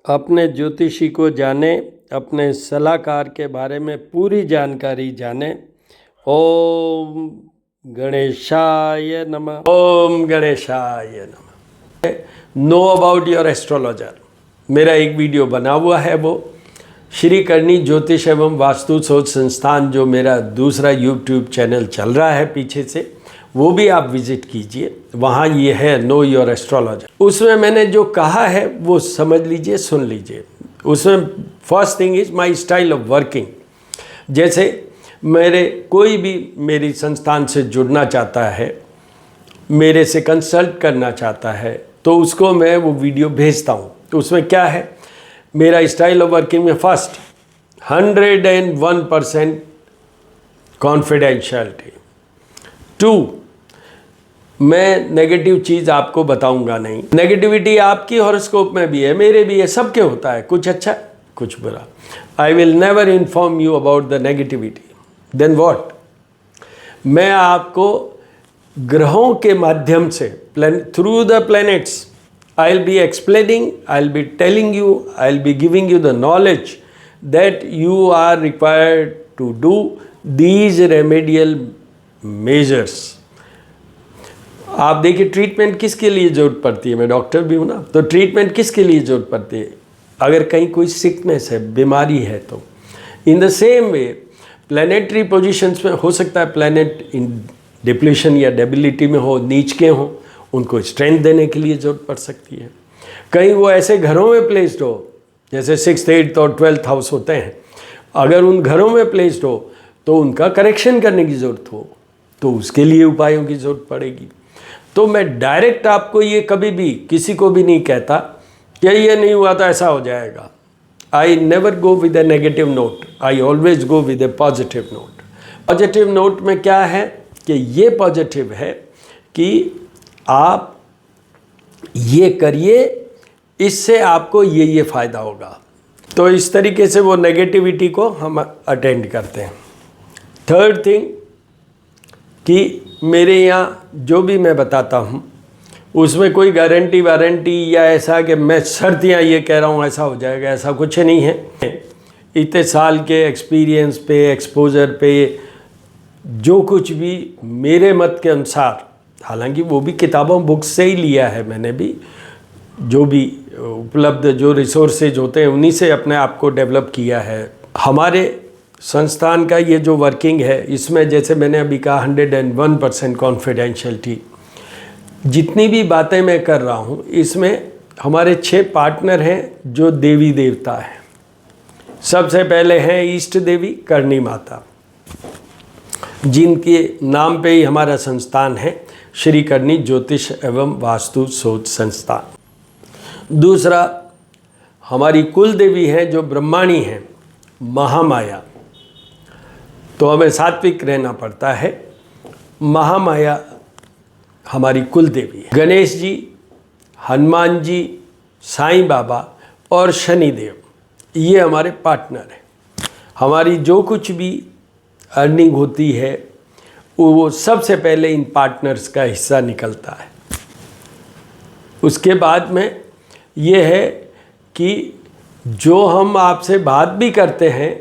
अपने ज्योतिषी को जाने, अपने सलाहकार के बारे में पूरी जानकारी जाने। ओम गणेशाय नमः। ओम गणेशाय नमः। नो अबाउट योर एस्ट्रोलॉजर, मेरा एक वीडियो बना हुआ है, वो श्री करनी ज्योतिष एवं वास्तु शोध संस्थान, जो मेरा दूसरा यूट्यूब चैनल चल रहा है पीछे से, वो भी आप विजिट कीजिए। वहाँ ये है नो योर एस्ट्रोलॉजर। उसमें मैंने जो कहा है वो समझ लीजिए, सुन लीजिए। उसमें first thing is my style of working. जैसे कोई भी मेरी संस्थान से जुड़ना चाहता है, मेरे से कंसल्ट करना चाहता है, तो उसको मैं वो वीडियो भेजता हूँ। तो उसमें क्या है मेरा स्टाइल ऑफ वर्किंग में, फर्स्ट 101% कॉन्फिडेंशियलिटी। 2, मैं नेगेटिव चीज़ आपको बताऊंगा नहीं। नेगेटिविटी आपकी हॉरोस्कोप में भी है, मेरे भी है, सबके होता है, कुछ अच्छा कुछ बुरा। I will never inform you about the negativity. Then what, मैं आपको ग्रहों के माध्यम से, through the planets, I will be explaining, I will be telling you, I will be giving you the knowledge that you are required to do these remedial measures. आप देखिए, treatment किसके लिए ज़रूरत पड़ती है, मैं डॉक्टर भी हूँ ना, तो ट्रीटमेंट किसके लिए ज़रूरत पड़ती है? अगर कहीं कोई सिकनेस है, बीमारी है, तो in the same way planetary positions में हो सकता है प्लैनेट इन डिप्लीशन या डेबिलिटी में हो, नीच के हों, उनको स्ट्रेंथ देने के लिए ज़रूरत पड़ सकती है। कहीं वो ऐसे घरों में प्लेस्ड हो जैसे 6th, 8th और 12th हाउस होते हैं, अगर उन घरों में प्लेस्ड हो तो उनका करेक्शन करने की ज़रूरत हो, तो उसके लिए उपायों की ज़रूरत पड़ेगी। तो मैं डायरेक्ट आपको ये कभी भी किसी को भी नहीं कहता कि ये नहीं हुआ तो ऐसा हो जाएगा। I never go with A negative note, I always go with A positive note. Positive note में क्या है कि ये पॉजिटिव है कि आप ये करिए, इससे आपको ये फ़ायदा होगा। तो इस तरीके से वो नेगेटिविटी को हम अटेंड करते हैं। थर्ड थिंग कि मेरे यहाँ जो भी मैं बताता हूँ उसमें कोई गारंटी वारंटी या ऐसा कि मैं शर्तियाँ ये कह रहा हूँ ऐसा हो जाएगा, ऐसा कुछ नहीं है। इतने साल के एक्सपीरियंस पे, एक्सपोजर पे, जो कुछ भी मेरे मत के अनुसार, हालांकि वो भी किताबों बुक्स से ही लिया है मैंने भी, जो भी उपलब्ध जो रिसोर्सेज होते हैं उन्हीं से अपने आप को डेवलप किया है। हमारे संस्थान का ये जो वर्किंग है, इसमें जैसे मैंने अभी कहा 101% कॉन्फिडेंशियलिटी। जितनी भी बातें मैं कर रहा हूँ इसमें हमारे 6 पार्टनर हैं जो देवी देवता हैं। सबसे पहले हैं ईष्ट देवी करणी माता, जिनके नाम पे ही हमारा संस्थान है, श्री करनी ज्योतिष एवं वास्तु शोध संस्थान। दूसरा हमारी कुल देवी है जो ब्रह्माणी हैं, महामाया। तो हमें सात्विक रहना पड़ता है। महामाया हमारी कुल देवी है। गणेश जी, हनुमान जी, साईं बाबा और शनिदेव, ये हमारे पार्टनर हैं। हमारी जो कुछ भी अर्निंग होती है वो सबसे पहले इन पार्टनर्स का हिस्सा निकलता है। उसके बाद में ये है कि जो हम आपसे बात भी करते हैं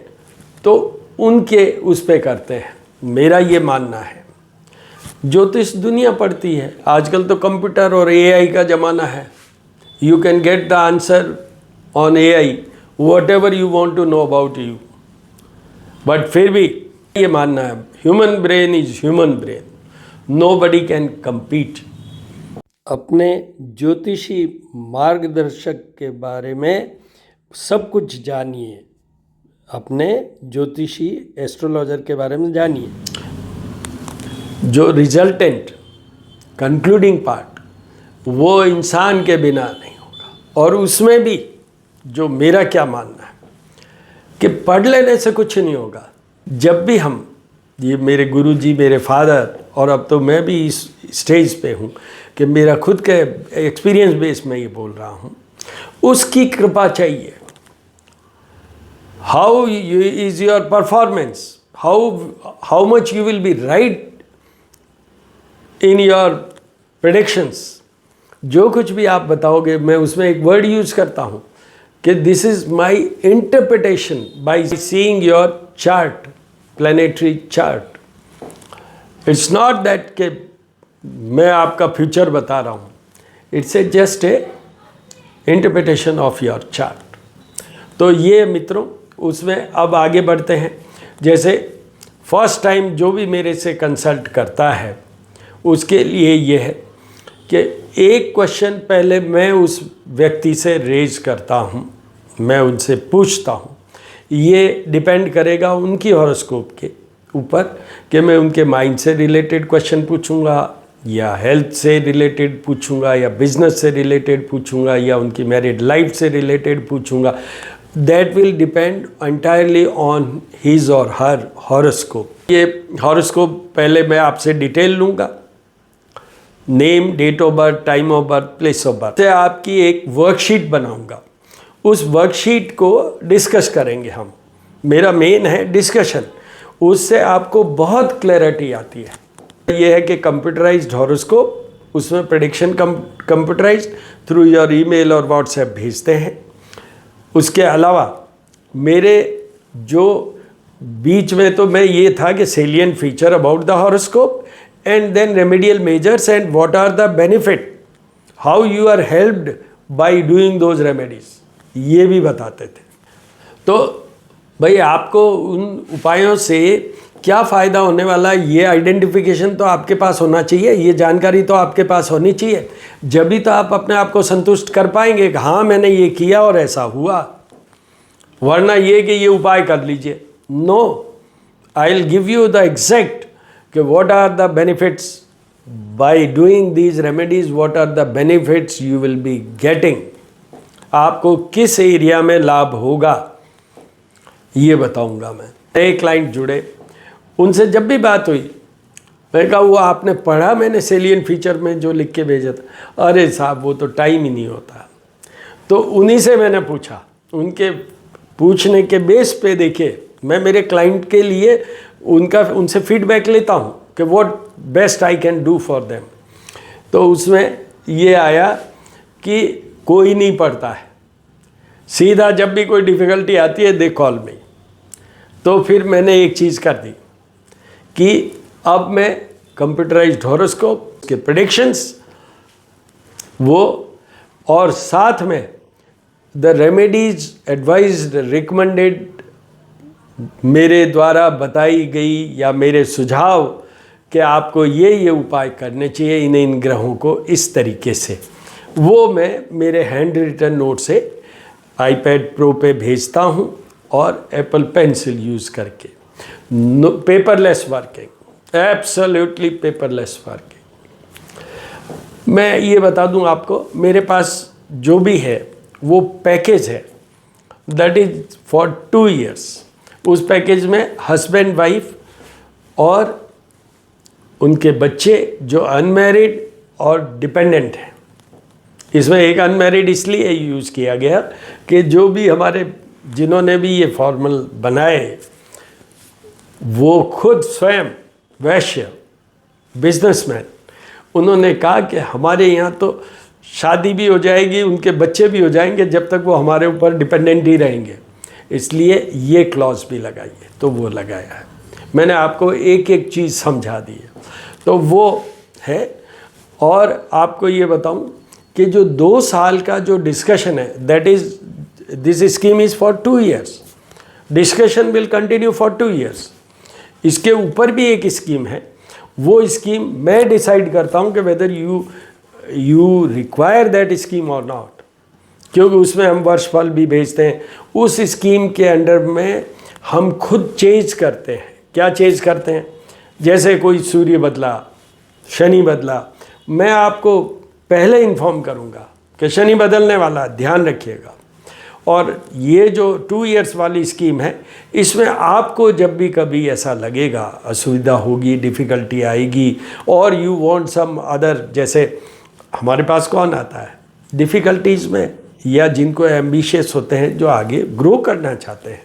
तो उनके उस पे करते हैं, मेरा ये मानना है। ज्योतिष दुनिया पढ़ती है, आजकल तो कंप्यूटर और एआई का ज़माना है। You can get the answer on AI whatever you want to know about you. But फिर भी ये मानना है, human brain is human brain, nobody can compete. अपने ज्योतिषी मार्गदर्शक के बारे में सब कुछ जानिए, अपने ज्योतिषी एस्ट्रोलॉजर के बारे में जानिए। जो रिजल्टेंट कंक्लूडिंग पार्ट वो इंसान के बिना नहीं होगा। और उसमें भी जो मेरा क्या मानना है कि पढ़ लेने से कुछ नहीं होगा। जब भी हम, ये मेरे गुरुजी, मेरे फादर, और अब तो मैं भी इस स्टेज पे हूँ कि मेरा खुद के एक्सपीरियंस बेस में ये बोल रहा हूँ, उसकी कृपा चाहिए। How is your performance, how much you will be right in your predictions. जो कुछ भी आप बताओगे, मैं उसमें एक वर्ड यूज़ करता हूँ कि this is my interpretation by seeing your chart, planetary chart. It's not that कि मैं आपका फ्यूचर बता रहा हूँ, it's a just a interpretation of your chart. तो ये मित्रों, उसमें अब आगे बढ़ते हैं। जैसे फर्स्ट टाइम जो भी मेरे से कंसल्ट करता है उसके लिए ये है कि एक क्वेश्चन पहले मैं उस व्यक्ति से रेज करता हूँ, मैं उनसे पूछता हूँ। ये डिपेंड करेगा उनकी हॉरोस्कोप के ऊपर कि मैं उनके माइंड से रिलेटेड क्वेश्चन पूछूंगा या हेल्थ से रिलेटेड पूछूंगा या बिजनेस से रिलेटेड पूछूंगा या उनकी मैरिड लाइफ से रिलेटेड पूछूंगा। That will depend entirely on his और हर हॉरोस्कोप। ये हॉरोस्कोप पहले मैं आपसे डिटेल लूँगा, name, date of birth, time of birth, place of birth से आपकी एक वर्कशीट बनाऊंगा। उस वर्कशीट को डिस्कस करेंगे हम। मेरा मेन है डिस्कशन, उससे आपको बहुत क्लैरिटी आती है। ये है कि कंप्यूटराइज्ड हॉरोस्कोप, उसमें prediction computerised through your email और व्हाट्सएप भेजते हैं। उसके अलावा मेरे जो बीच में तो मैं ये था कि salient feature about the horoscope and then remedial measures and what are the benefit, how you are helped by doing those remedies, ये भी बताते थे। तो भाई आपको उन उपायों से क्या फ़ायदा होने वाला है, ये आइडेंटिफिकेशन तो आपके पास होना चाहिए, ये जानकारी तो आपके पास होनी चाहिए। जब भी तो आप अपने आप को संतुष्ट कर पाएंगे कि हाँ मैंने ये किया और ऐसा हुआ। वरना ये कि ये उपाय कर लीजिए, no, I will give you the exact कि what are the benefits by doing these remedies, what are the benefits you will be getting, आपको किस एरिया में लाभ होगा ये बताऊंगा मैं। एक क्लाइंट जुड़े, उनसे जब भी बात हुई मैं कहा वो आपने पढ़ा मैंने सेलियंट फीचर में जो लिख के भेजा था? अरे साहब वो तो टाइम ही नहीं होता। तो उन्हीं से मैंने पूछा, उनके पूछने के बेस पे देखिए मैं मेरे क्लाइंट के लिए उनसे फीडबैक लेता हूँ कि what best I can do for them. तो उसमें ये आया कि कोई नहीं पढ़ता है, सीधा जब भी कोई डिफ़िकल्टी आती है दे कॉल मी। तो फिर मैंने एक चीज़ कर दी कि अब मैं कंप्यूटराइज्ड हॉरोस्कोप के प्रेडिक्शंस वो और साथ में द रेमेडीज एडवाइज्ड रिकमेंडेड मेरे द्वारा बताई गई या मेरे सुझाव कि आपको ये उपाय करने चाहिए इन ग्रहों को इस तरीके से, वो मैं मेरे हैंड रिटन नोट से आईपैड प्रो पे भेजता हूँ और एप्पल पेंसिल यूज़ करके। Paperless working, absolutely paperless working. मैं ये बता दूँ आपको, मेरे पास जो भी है वो पैकेज है दैट इज़ फॉर 2 years। उस पैकेज में हस्बैंड वाइफ और उनके बच्चे जो अनमैरिड और डिपेंडेंट हैं। इसमें एक अनमैरिड इसलिए यूज़ किया गया कि जो भी हमारे जिन्होंने भी ये फॉर्मल बनाए वो खुद स्वयं वैश्य बिजनेसमैन, उन्होंने कहा कि हमारे यहाँ तो शादी भी हो जाएगी, उनके बच्चे भी हो जाएंगे जब तक वो हमारे ऊपर डिपेंडेंट ही रहेंगे, इसलिए ये क्लॉज भी लगाइए। तो वो लगाया है। मैंने आपको एक एक चीज़ समझा दी है, तो वो है। और आपको ये बताऊं कि जो 2 साल का जो डिस्कशन है that is this scheme is for 2 years, discussion will continue for 2 years। इसके ऊपर भी एक स्कीम है, वो स्कीम मैं डिसाइड करता हूं कि whether you require that scheme और नॉट, क्योंकि उसमें हम वर्षफल भी भेजते हैं। उस स्कीम के अंडर में हम खुद चेंज करते हैं। क्या चेंज करते हैं? जैसे कोई सूर्य बदला, शनि बदला, मैं आपको पहले इन्फॉर्म करूंगा कि शनि बदलने वाला, ध्यान रखिएगा। और ये जो 2 years वाली स्कीम है, इसमें आपको जब भी कभी ऐसा लगेगा असुविधा होगी, डिफ़िकल्टी आएगी और यू वांट सम अदर, जैसे हमारे पास कौन आता है डिफ़िकल्टीज़ में, या जिनको एम्बिशियस होते हैं, जो आगे ग्रो करना चाहते हैं,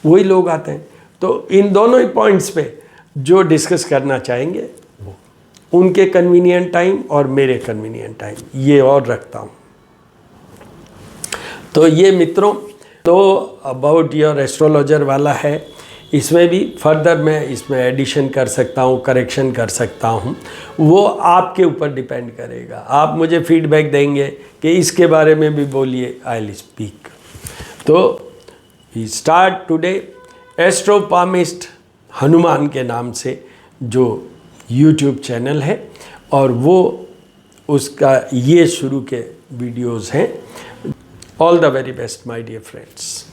वही लोग आते हैं। तो इन दोनों ही पॉइंट्स पे जो डिस्कस करना चाहेंगे वो उनके कन्वीनियंट टाइम और मेरे कन्वीनियंट टाइम ये और रखता हूँ। तो ये मित्रों, तो अबाउट योर एस्ट्रोलॉजर वाला है। इसमें भी फर्दर मैं इसमें एडिशन कर सकता हूँ, करेक्शन कर सकता हूँ, वो आपके ऊपर डिपेंड करेगा। आप मुझे फीडबैक देंगे कि इसके बारे में भी बोलिए, आई विल स्पीक। तो वी स्टार्ट टुडे एस्ट्रोपामिस्ट हनुमान के नाम से जो यूट्यूब चैनल है, और वो उसका ये शुरू के वीडियोज़ हैं। All the very best my dear friends.